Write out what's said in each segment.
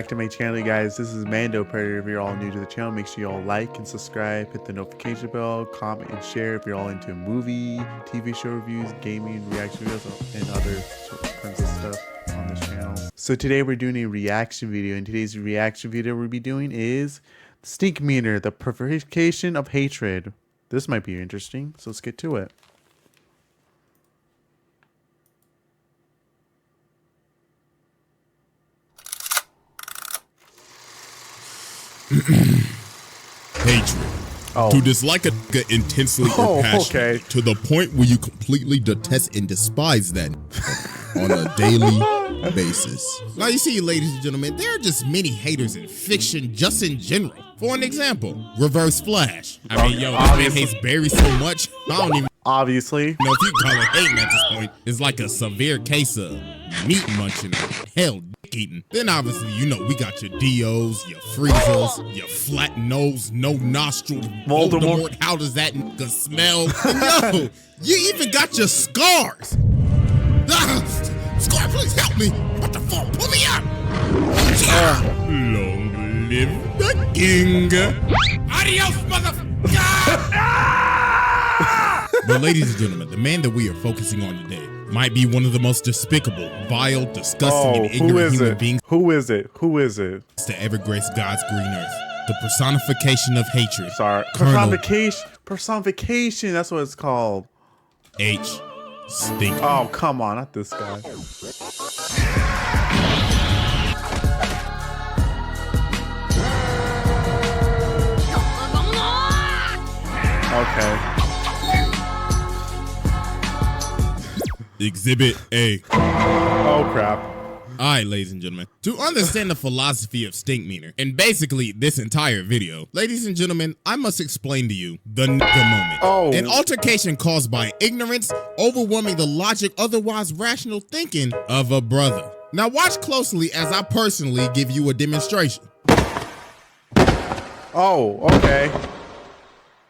back to my channel, you guys. This is Mando Predator. If you're all new to the channel, make sure you all like and subscribe, hit the notification bell, comment and share if you're all into movie, TV show reviews, gaming, reaction videos, and other kinds of stuff on this channel. So today we're doing a reaction video, and today's reaction video we'll be doing is STINKMEANER, the Personification of Hatred. This might be interesting, so let's get to it. Hatred. To dislike a nigga intensely or passionately to the point where you completely detest and despise that on a daily basis. Now you see, ladies and gentlemen, there are just many haters in fiction just in general. For an example, Reverse Flash. I mean, yo, this man hates Barry so much, I don't even obviously know if you call it hating at this point. It's like a severe case of meat munching or hell dick eating. Then obviously, you know, we got your Dios, your Freezers, your flat nose, no nostril, Voldemort. How does that nigga smell? And yo, you even got your scars. Scar, please help me. What the fuck? Pull me up. Long live the king. Adios, motherfucker. But ladies and gentlemen, the man that we are focusing on today might be one of the most despicable, vile, disgusting, and ignorant human beings. Who is it? Who is it? To ever grace God's green earth. The personification of hatred. Sorry. Personification. That's what it's called. H. Stink. Oh, come on. Not this guy. Okay. Exhibit A. Oh, crap. Alright, ladies and gentlemen, to understand the philosophy of STINKMEANER, and basically this entire video, ladies and gentlemen, I must explain to you the nigga moment. Oh. An altercation caused by ignorance, overwhelming the logic, otherwise rational thinking of a brother. Now watch closely as I personally give you a demonstration. Oh, okay.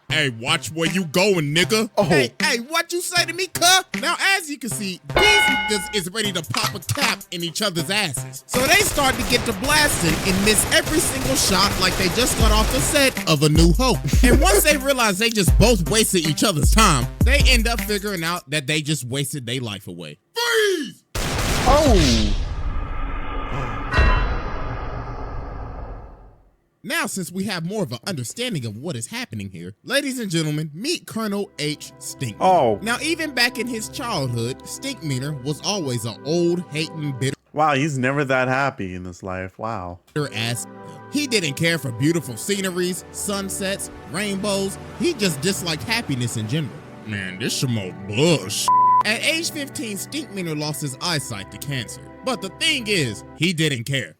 Hey, watch where you going, nigga. Oh. Hey, what you say to me, cuh? Now, as you can see, these niggas is ready to pop a cap in each other's asses. So they start to get to blasting and miss every single shot like they just got off the set of A New Hope. And once they realize they just both wasted each other's time, they end up figuring out that they just wasted their life away. Freeze! Oh! Now, since we have more of an understanding of what is happening here, ladies and gentlemen, meet Colonel H. STINKMEANER. Oh. Now, even back in his childhood, STINKMEANER was always an old, hating, bitter. Wow, he's never that happy in this life. Wow. Ass. He didn't care for beautiful sceneries, sunsets, rainbows. He just disliked happiness in general. Man, this some old bush. At age 15, STINKMEANER lost his eyesight to cancer. But the thing is, he didn't care.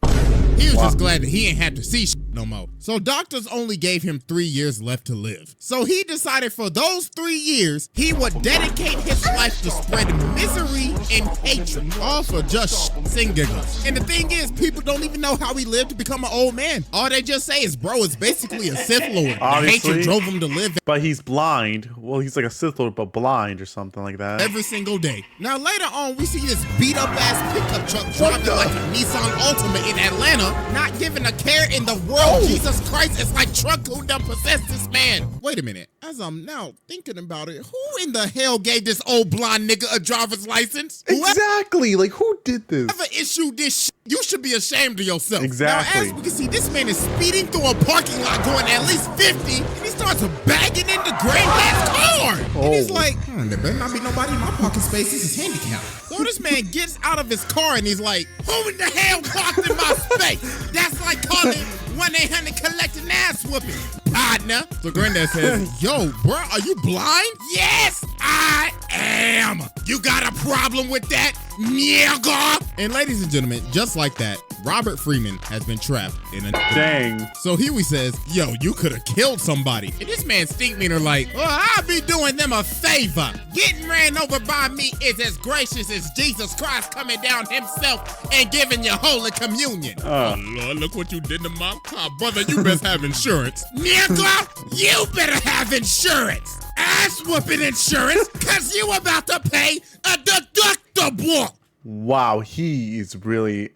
He was just glad that he ain't had to see no more. So doctors only gave him 3 years left to live. So he decided for those 3 years, he would dedicate his life to spread misery and hatred, all for just and giggles. And the thing is, people don't even know how he lived to become an old man. All they just say is, bro, it's basically a Sith Lord. The hatred drove him to live. But he's blind. Well, he's like a Sith Lord, but blind or something like that. Every single day. Now later on, we see this beat up ass pickup truck driving like a Nissan Altima in Atlanta, not giving a care in the world. Jesus Christ, it's like truck who done possessed this man. Wait a minute, as I'm now thinking about it, who in the hell gave this old blonde nigga a driver's license? Exactly, like who did this? Whoever issued this shit, you should be ashamed of yourself. Exactly. Now as we can see, this man is speeding through a parking lot going at least 50, and he starts bagging into granddad's car. And he's like, there better not be nobody in my parking space, this is handicapped. So this man gets out of his car and he's like, who in the hell parked in my space? That's like calling 1-800 collect an ass whooping, partner. So granddad says, yo, bro, are you blind? Yes, I am. You got a problem with that, nigga? And ladies and gentlemen, just like that, Robert Freeman has been trapped in a dang. So Huey says, yo, you could have killed somebody. And this man STINKMEANER like, well, I'll be doing them a favor. Getting ran over by me is as gracious as Jesus Christ coming down himself and giving you Holy Communion. Oh, Lord, look what you did to my car. Brother, you best have insurance. Nigga, you better have insurance. Ass whooping insurance, because you about to pay a deductible. Wow, he is really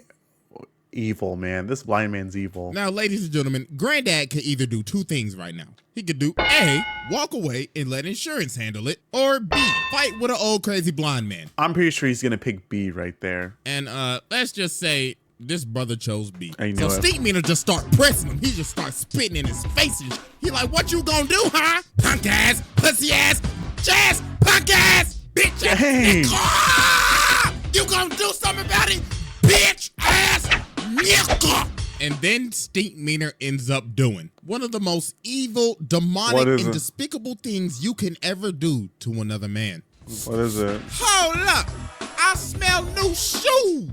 evil, man. This blind man's evil. Now, ladies and gentlemen, Granddad could either do two things right now. He could do A, walk away and let insurance handle it, or B, fight with an old crazy blind man. I'm pretty sure he's gonna pick B right there. And let's just say this brother chose B. I know So it. STINKMEANER just start pressing him. He just starts spitting in his face. And he like, what you gonna do, huh? Punk ass, pussy ass, jazz, punk ass, bitch ass. Dang. Nigga. You gonna do something about it, bitch ass nigga. And then STINKMEANER ends up doing one of the most evil, demonic, and despicable things you can ever do to another man. What is it? Hold up! I smell new shoes!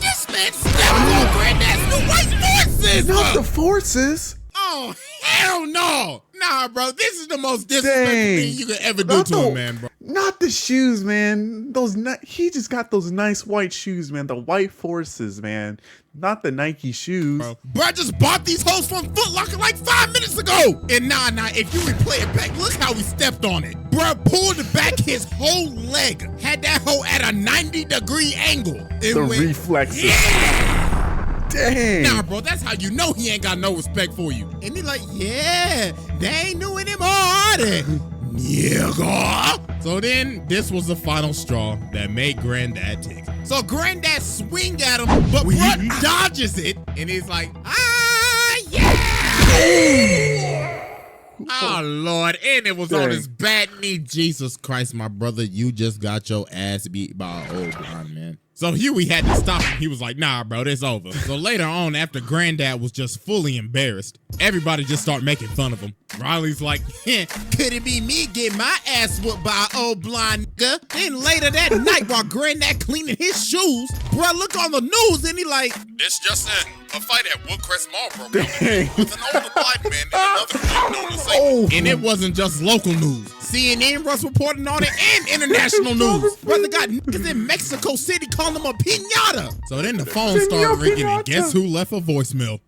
This man stepped on Granddad's new white forces! Not the forces! Oh, hell no! Nah, bro, this is the most disrespectful thing you could ever do to a man, bro. Not the shoes, man. He just got those nice white shoes, man. The white forces, man. Not the Nike shoes. Bro, I just bought these hoes from Foot Locker like 5 minutes ago. And nah, if you replay it back, look how he stepped on it. Bro, pulled back his whole leg. Had that hoe at a 90-degree angle. It the went, reflexes. Yeah! Dang. Nah, bro, that's how you know he ain't got no respect for you. And he like, yeah, they ain't new anymore. Nigga. So then, this was the final straw that made Granddad tick. So Granddad swing at him, but bro dodges it, and he's like, yeah! Oh, Lord, and it was on his bad knee. Jesus Christ, my brother, you just got your ass beat by an old blind man. So Huey had to stop him. He was like, nah, bro, it's over. So later on, after Granddad was just fully embarrassed, everybody just started making fun of him. Riley's like, could it be me getting my ass whooped by an old blind nigga? Then later that night, while Granddad cleaning his shoes, bro, look on the news and he like, this just a fight at Woodcrest Mall broke out with an older blind man and another kid known as Satan. And it wasn't just local news. CNN was reporting on it and international news. Brother got niggas in Mexico City calling him a piñata. So then the phone started ringing and guess who left a voicemail?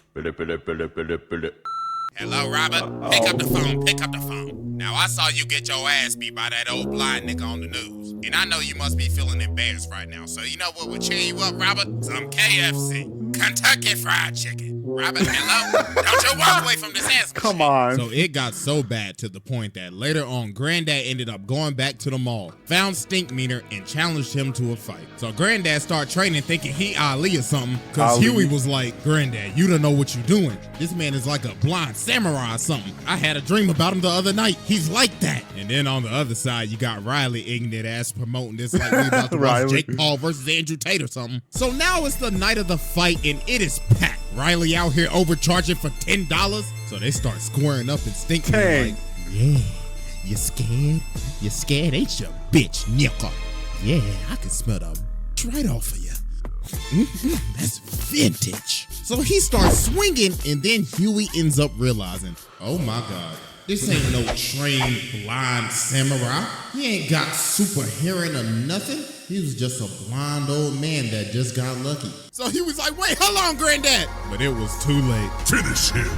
Hello, Robert. Pick up the phone. Pick up the phone. Now, I saw you get your ass beat by that old blind nigga on the news. And I know you must be feeling embarrassed right now. So you know what would cheer you up, Robert? Some KFC. Kentucky Fried Chicken. Robert, hello? Don't you walk away from this ass. Come on. So it got so bad to the point that later on, Granddad ended up going back to the mall, found STINKMEANER, and challenged him to a fight. So Granddad started training thinking he Ali or something, because Huey was like, Granddad, you don't know what you're doing. This man is like a blind samurai or something. I had a dream about him the other night. He's like that. And then on the other side, you got Riley ignorant ass promoting this like we about to watch Jake Paul versus Andrew Tate or something. So now it's the night of the fight and it is packed. Riley out here overcharging for $10. So they start squaring up and STINKMEANER like, yeah, you scared? You scared, ain't you, bitch, nigga? Yeah, I can smell the right off of you. That's vintage. So he starts swinging, and then Huey ends up realizing, oh my God, this ain't no trained blind samurai. He ain't got super hearing or nothing. He was just a blind old man that just got lucky. So he was like, wait, hold on, Granddad. But it was too late. Finish him.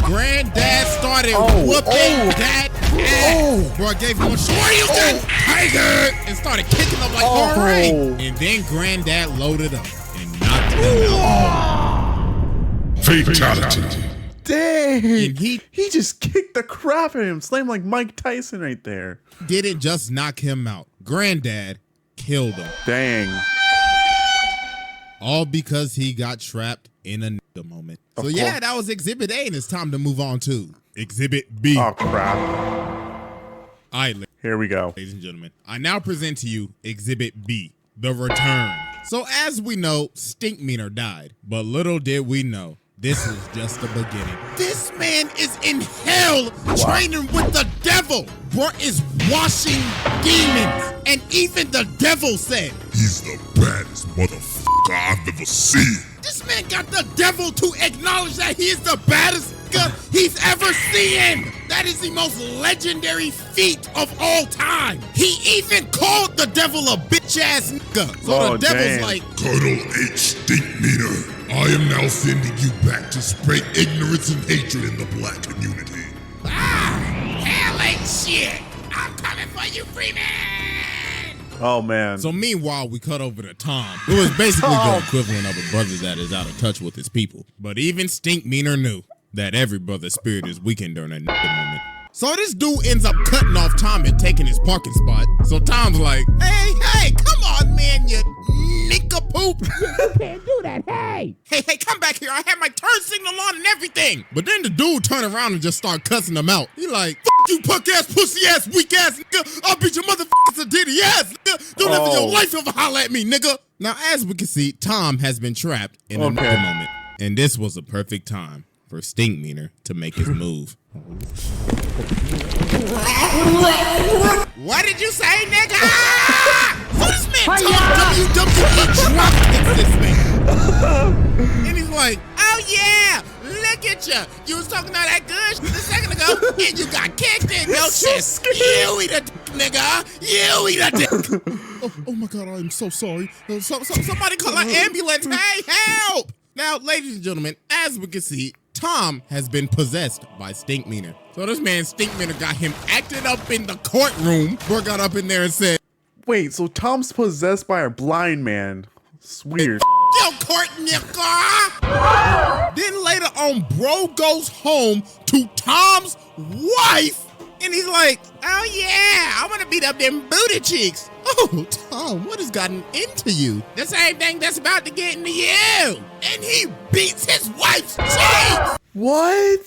Granddad started whooping that ass. Bro, I gave him a Shoryuken Tiger and started kicking him like hooray. And then Granddad loaded up and knocked him out. Fatality. Dang. And he just kicked the crap out of him. Slammed like Mike Tyson right there. didn't just knock him out. Granddad killed him. Dang. All because he got trapped in a nigga moment. So yeah, that was Exhibit A, and it's time to move on to Exhibit B. Oh, crap. All right, here we go. Ladies and gentlemen, I now present to you Exhibit B, The Return. So as we know, STINKMEANER died, but little did we know, this was just the beginning. This man is in hell training with the devil. Bro is washing demons. And even the devil said, he's the baddest motherfucker I've ever seen. This man got the devil to acknowledge that he is the baddest nigga he's ever seen. That is the most legendary feat of all time. He even called the devil a bitch ass nigga. So the devil's like, Colonel H. STINKMEANER, I am now sending you back to spread ignorance and hatred in the black community. hell ain't shit. I'm coming for you, Freeman. Oh, man. So meanwhile, we cut over to Tom, who is basically the equivalent of a brother that is out of touch with his people. But even STINKMEANER knew that every brother's spirit is weakened during that moment. So this dude ends up cutting off Tom and taking his parking spot. So Tom's like, hey, come on, man, you nincompoop. You can't do that, hey, come back here. I have my turn signal on and everything. But then the dude turned around and just started cussing him out. He like, F you punk ass, pussy ass, weak ass nigga. I'll beat your motherfuckers to ditty ass nigga. Don't ever in your life ever holler at me, nigga. Now, as we can see, Tom has been trapped in another moment. And this was a perfect time for STINKMEANER to make his move. What did you say, nigga? So this man WWE drop kicks this man. And he's like, oh yeah, look at you. You was talking all that good shit a second ago, and you got kicked in your chest. You eat a dick, nigga. You eat a dick. Oh my God, I'm so sorry. Somebody call an ambulance. Hey, help. Now, ladies and gentlemen, as we can see, Tom has been possessed by STINKMEANER. So this man STINKMEANER got him acted up in the courtroom. Bro got up in there and said, wait, so Tom's possessed by a blind man. It's weird. Yo, court, nigga. Then later on, bro goes home to Tom's wife. And he's like, oh yeah, I want to beat up them booty cheeks. Oh, Tom, what has gotten into you? The same thing that's about to get into you. And he beats his wife's cheeks. What?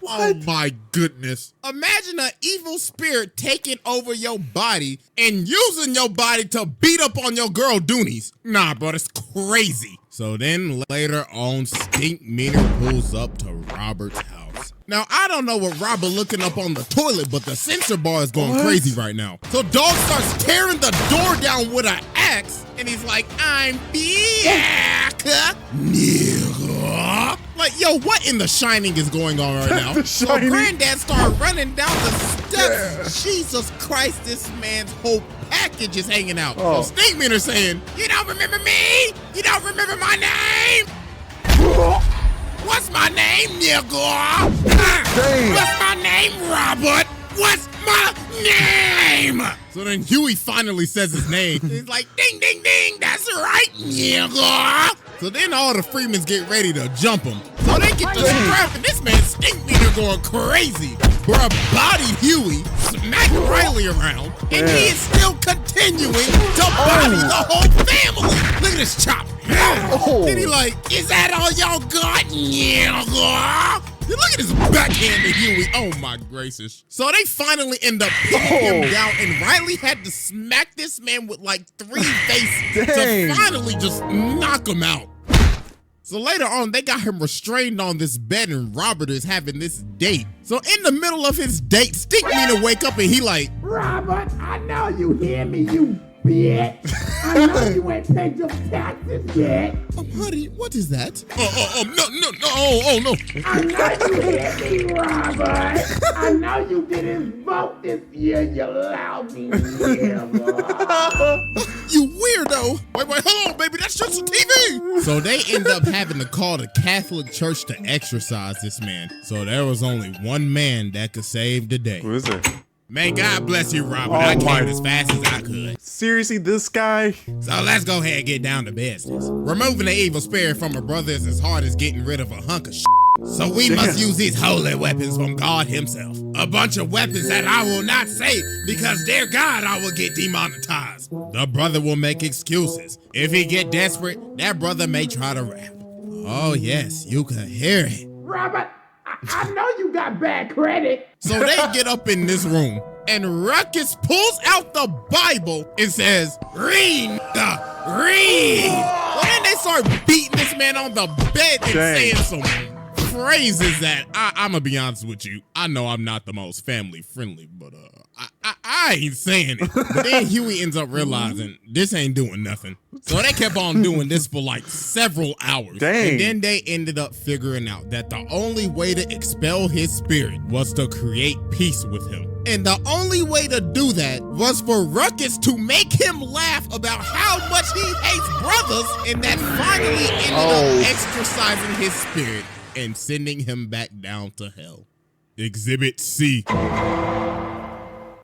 Oh my goodness. Imagine an evil spirit taking over your body and using your body to beat up on your girl Doonies. Nah, bro, that's crazy. So then later on, STINKMEANER pulls up to Robert's house. Now, I don't know what Robert looking up on the toilet, but the sensor bar is going crazy right now. So Dog starts tearing the door down with an axe, and he's like, I'm back, nigga. Like, yo, what in The Shining is going on right now? So Granddad started running down the steps. Jesus Christ, this man's whole package is hanging out. So STINKMEANER saying, you don't remember me? You don't remember my name? What's my name, nigga? What's my name, Robert? What's my name? So then Huey finally says his name. He's like, ding, ding, ding, that's right, nigga. So then all the Freemans get ready to jump him. So they get the strap, and this man STINKMEANER going crazy. Bruh body Huey, smack Riley around, and he is still continuing to body the whole family. Look at this chop. Then he like, is that all y'all got? Yeah. Look at his backhand to Huey. Oh my gracious. So they finally end up pinning him down, and Riley had to smack this man with like 3 faces to finally just knock him out. So later on, they got him restrained on this bed, and Robert is having this date. So in the middle of his date, STINKMEANER wake up and he like, Robert, I know you hear me, you bitch. I know you ain't paid your taxes yet. Honey, what is that? No. I know you hear me, Robert. I know you didn't vote this year, you lousy You weirdo. Wait, hold on, baby, that's just a TV. So they end up having to call the Catholic Church to exorcise this man. So there was only one man that could save the day. Who is it? Man, God bless you, Robert. I came as fast as I could. Seriously, this guy? So let's go ahead and get down to business. Removing the evil spirit from a brother is as hard as getting rid of a hunk of shit. So we must use these holy weapons from God himself. A bunch of weapons that I will not say because dear God, I will get demonetized. The brother will make excuses. If he get desperate, that brother may try to rap. Oh yes, you can hear it. Robert, I know you got bad credit. So they get up in this room, and Ruckus pulls out the Bible and says, read, read. So then they start beating this man on the bed and saying some phrases that I'm gonna be honest with you. I know I'm not the most family friendly, but I ain't saying it. But then Huey ends up realizing this ain't doing nothing. So they kept on doing this for like several hours. And then they ended up figuring out that the only way to expel his spirit was to create peace with him. And the only way to do that was for Ruckus to make him laugh about how much he hates brothers, and that finally ended up exorcising his spirit and sending him back down to hell. Exhibit C.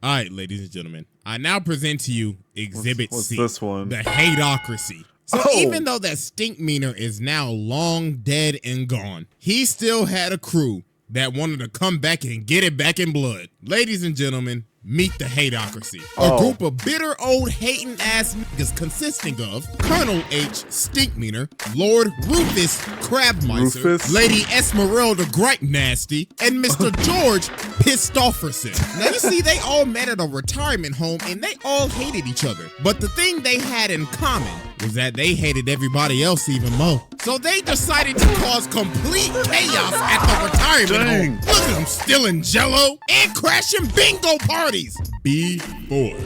All right, ladies and gentlemen, I now present to you Exhibit What's C. this one? The hateocracy. So even though that Stinkmeaner is now long dead and gone, he still had a crew that wanted to come back and get it back in blood. Ladies and gentlemen, meet the hateocracy. A group of bitter old hating ass niggas consisting of Colonel H. Stinkmeaner, Lord Rufus Crabmeister, Lady Esmeralda Gripe Nasty, and Mr. George Pissed-Offerson. Now you see, they all met at a retirement home and they all hated each other. But the thing they had in common was that they hated everybody else even more. So they decided to cause complete chaos at the retirement home. Look at them stealing jello and crashing bingo parties. B4.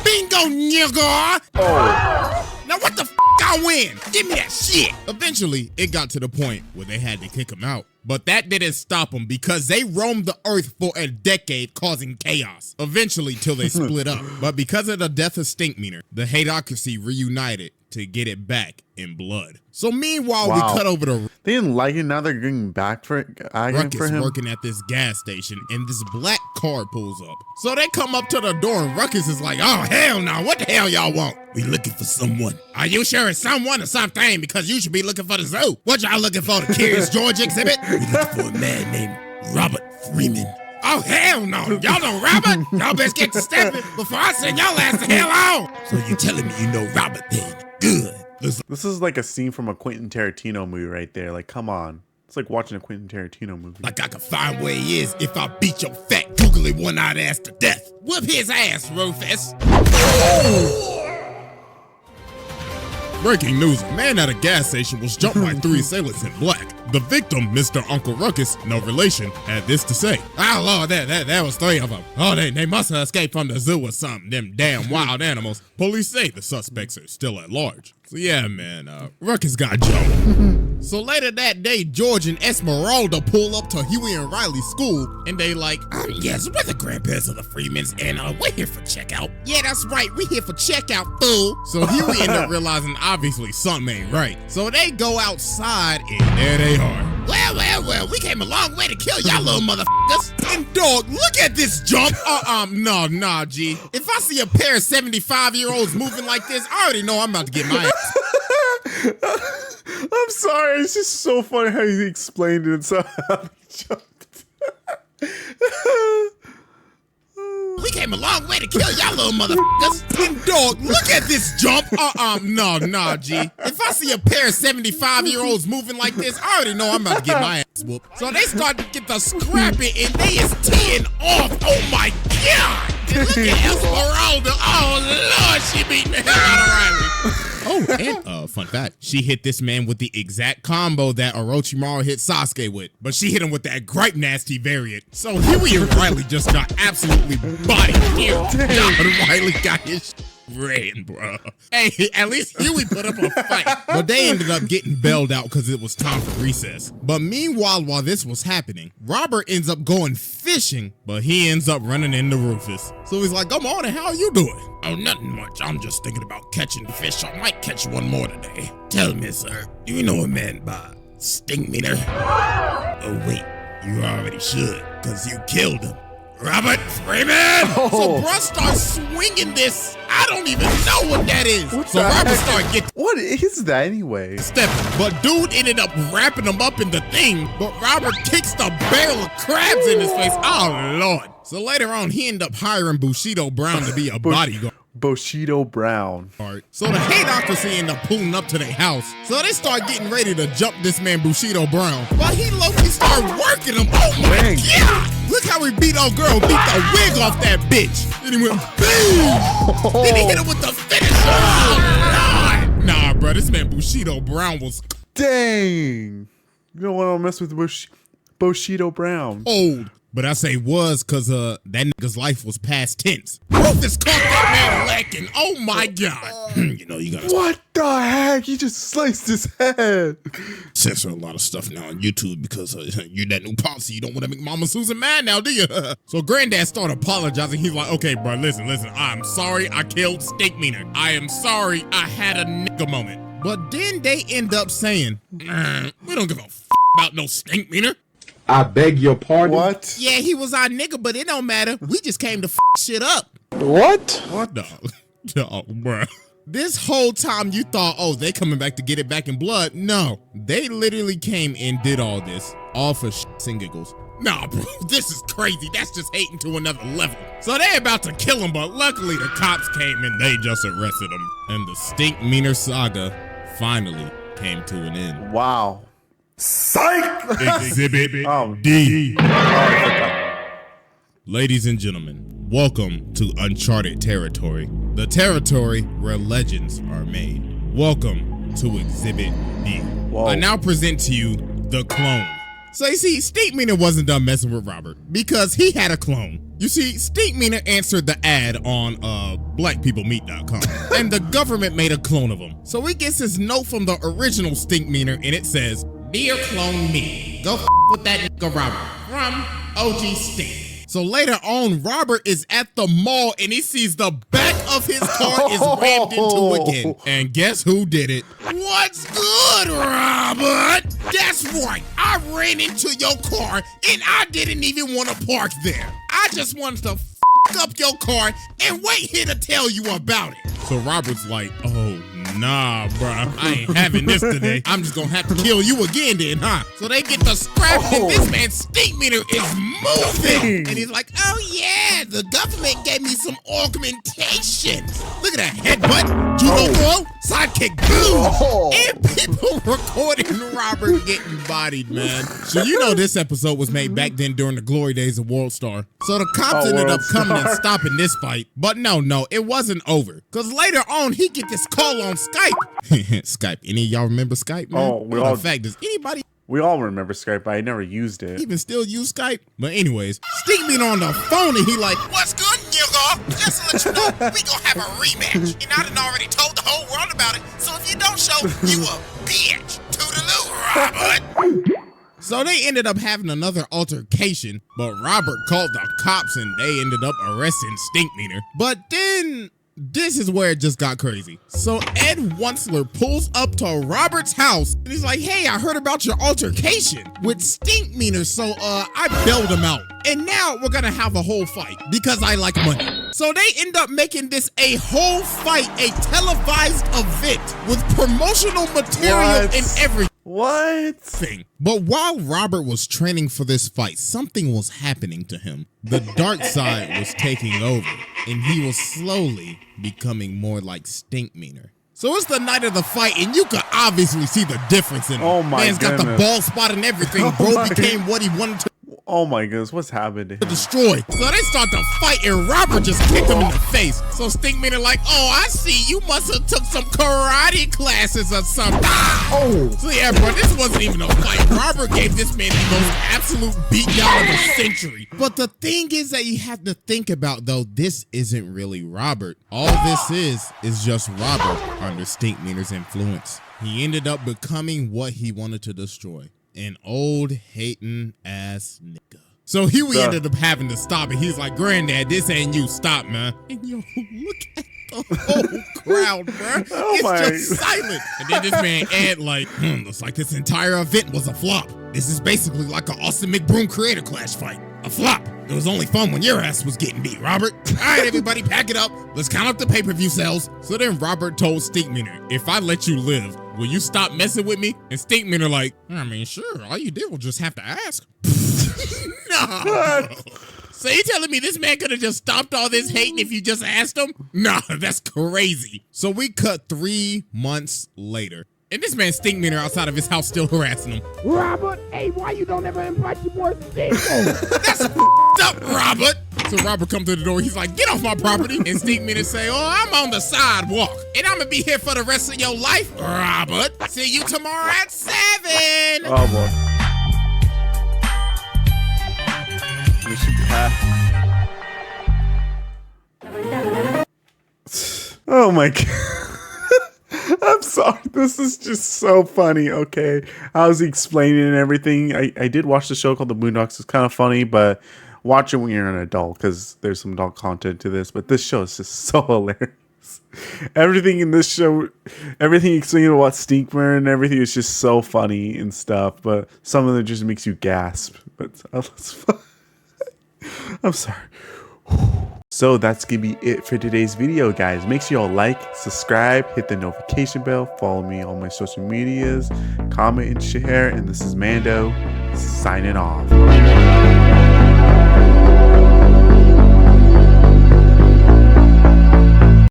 Bingo, nigga! Now what the f*** I win? Give me that shit! Eventually, it got to the point where they had to kick him out. But that didn't stop them because they roamed the earth for a decade causing chaos. Eventually, till they split up. But because of the death of Stinkmeaner, the hateocracy reunited to get it back in blood. So meanwhile, we cut over to They didn't like it, now they're going back for it. Ruckus working at this gas station, and this black car pulls up. So they come up to the door, and Ruckus is like, oh, hell no, what the hell y'all want? We looking for someone. Are you sure it's someone or something? Because you should be looking for the zoo. What y'all looking for, the Curious George exhibit? We looking for a man named Robert Freeman. Oh, hell no. Y'all know Robert? Y'all best get to stepping before I send y'all ass the hell on. So you telling me you know Robert then? Good. This is like a scene from a Quentin Tarantino movie right there. Like, come on. It's like watching a Quentin Tarantino movie. Like I can find where he is if I beat your fat, googly one-eyed ass to death. Whip his ass, Rufus. Breaking news, a man at a gas station was jumped by 3 assailants in black. The victim, Mr. Uncle Ruckus, no relation, had this to say. Oh, Lord, that was 3 of them. Oh, they must have escaped from the zoo or something, them damn wild animals. Police say the suspects are still at large. So yeah, man, Ruckus got jumped. So later that day, George and Esmeralda pull up to Huey and Riley's school, and they like, yes, we're the grandparents of the Freemans, and we're here for checkout. Yeah, that's right, we're here for checkout, fool. So Huey ended up realizing obviously something ain't right. So they go outside, and there they are. Well, we came a long way to kill y'all little motherfuckers. And dog, look at this jump. Nah, G. If I see a pair of 75-year-olds moving like this, I already know I'm about to get my ass. I'm sorry, it's just so funny how you explained it and so how he jumped. We came a long way to kill y'all little motherfuckers. And dog, look at this jump. Nah, G. If I see a pair of 75-year-olds moving like this, I already know I'm about to get my ass whooped. So they start to get the scrapping, and they is teeing off. Oh my God. And look at Esmeralda. Oh Lord, she beat the hell out of Riley. Oh, and fun fact, she hit this man with the exact combo that Orochimaru hit Sasuke with, but she hit him with that Gripe Nasty variant. So Huey and Riley just got absolutely bodied here. Riley got his ran, bro. Hey, at least Huey put up a fight. But they ended up getting bailed out because it was time for recess. But meanwhile, while this was happening, Robert ends up going fishing, but he ends up running into Rufus. So he's like, come on, how are you doing? Oh, nothing much. I'm just thinking about catching fish. I might catch one more today. Tell me, sir, do you know a man by Stinkmeaner? Oh, wait, you already should, because you killed him. Robert Freeman! So bruh starts swinging this. I don't even know what that is. So Robert started getting... What is that anyway? Stepping. But dude ended up wrapping him up in the thing. But Robert kicks the barrel of crabs in his face. Oh, Lord. So later on, he ended up hiring Bushido Brown to be a bodyguard. Bushido Brown. So the hateocracy ended up pulling up to their house. So they start getting ready to jump this man Bushido Brown. But he low-key started working him. Oh my God! Look how he beat old girl, beat the wig off that bitch. Then he went boom! Then he hit him with the finish. Oh, Lord! Nah, bro, this man Bushido Brown was... Dang! You don't want to mess with Bushido Brown. Old. But I say was because that nigga's life was past tense. Rufus caught that man lacking. Oh my God. You know, you gotta... What the heck? He just sliced his head. Censor a lot of stuff now on YouTube because you're that new policy. You don't want to make Mama Susan mad now, do you? So Granddad started apologizing. He's like, okay, bro, listen. I'm sorry I killed Stinkmeaner. I am sorry I had a nigga moment. But then they end up saying, we don't give a f about no Stinkmeaner. I beg your pardon? What? Yeah, he was our nigga, but it don't matter. We just came to f shit up. What? What the? No, bruh. This whole time you thought, oh, they coming back to get it back in blood. No, they literally came and did all this, all for shits and giggles. Nah, bro, this is crazy. That's just hating to another level. So they about to kill him, but luckily the cops came and they just arrested him. And the Stinkmeaner saga finally came to an end. Wow. Psych! Exhibit Oh, D. Ladies and gentlemen, welcome to uncharted territory. The territory where legends are made. Welcome to Exhibit D. Whoa. I now present to you the clone. So you see, Stinkmeaner wasn't done messing with Robert because he had a clone. You see, Stinkmeaner answered the ad on blackpeoplemeet.com and the government made a clone of him. So he gets his note from the original Stinkmeaner and it says, "Dear clone me, go with that nigga Robert from OG Stink." So later on, Robert is at the mall and he sees the back of his car is rammed into again. And guess who did it? What's good, Robert? That's right. I ran into your car and I didn't even want to park there. I just wanted to up your car and wait here to tell you about it. So Robert's like, oh, nah, bruh. I ain't having this today. I'm just gonna have to kill you again then, huh? So they get the scrap and this man's Stinkmeaner is moving. And he's like, oh yeah, the government gave me some augmentation. Look at that headbutt, judo throw, sidekick, boom. And people recording Robert getting bodied, man. So you know this episode was made back then during the glory days of World Star. So the cops ended up coming and stopping this fight. But no, it wasn't over. Because later on, he get this call on Skype. Skype. Any of y'all remember Skype, man? Oh, In fact, does anybody we all remember Skype, but I never used it. even still use Skype? But anyways, Stinkmeaner on the phone and he like, what's good, nigga? Just to let you know, we gonna have a rematch. And I done already told the whole world about it. So if you don't show, you a bitch. Toodaloo, Robert. So they ended up having another altercation, but Robert called the cops and they ended up arresting Stinkmeaner. But then this is where it just got crazy. So Ed Wunsler pulls up to Robert's house and he's like, hey, I heard about your altercation with Stinkmeaner, so I bailed him out. And now we're gonna have a whole fight because I like money. So they end up making this a whole fight, a televised event with promotional material and everything. What? But while Robert was training for this fight, something was happening to him. The dark side was taking over, and he was slowly becoming more like Stinkmeaner. So it's the night of the fight, and you could obviously see the difference in him. Oh my Man's got the goodness. ball spot and everything. Bro became what he wanted to Oh my goodness, what's happened to him? destroy. So they start to fight, and Robert just kicked him in the face. So Stinkmeaner like, oh, I see, you must have took some karate classes or something. Oh. So yeah, bro, this wasn't even a fight. Robert gave this man the most absolute beatdown of the century. But the thing is that you have to think about, though, this isn't really Robert. All this is just Robert under Stinkmeaner's influence. He ended up becoming what he wanted to destroy. An old hating ass nigga. So here we ended up having to stop it. He's like, Granddad, this ain't you. Stop, man. And yo, look at the whole crowd, bro. It's just silent. And then this man Ed like, looks like this entire event was a flop. This is basically like an Austin McBroom Creator Clash fight. A flop. It was only fun when your ass was getting beat, Robert. All right, everybody, pack it up. Let's count up the pay-per-view sales. So then Robert told Stinkmeaner, if I let you live, will you stop messing with me? And Stinkmeaner like, I mean, sure. All you did was just have to ask. No. So you telling me this man could have just stopped all this hating if you just asked him? Nah, that's crazy. So we cut 3 months later. And this man Stinkmeaner outside of his house still harassing him. Robert, hey, why you don't ever invite your boy Steve? That's up, Robert. So Robert come to the door. He's like, get off my property. And Stinkmeaner say, oh, I'm on the sidewalk. And I'm going to be here for the rest of your life, Robert. See you tomorrow at 7. Oh boy. We should Oh my god. I'm sorry. This is just so funny. Okay. I was explaining and everything. I did watch the show called The Boondocks. It's kind of funny, but watch it when you're an adult because there's some adult content to this. But this show is just so hilarious. Everything in this show, everything explained about Stinkmer and everything is just so funny and stuff. But some of it just makes you gasp. But I'm sorry. So that's gonna be it for today's video, guys. Make sure y'all like, subscribe, hit the notification bell, follow me on my social medias, comment and share. And this is Mando signing off.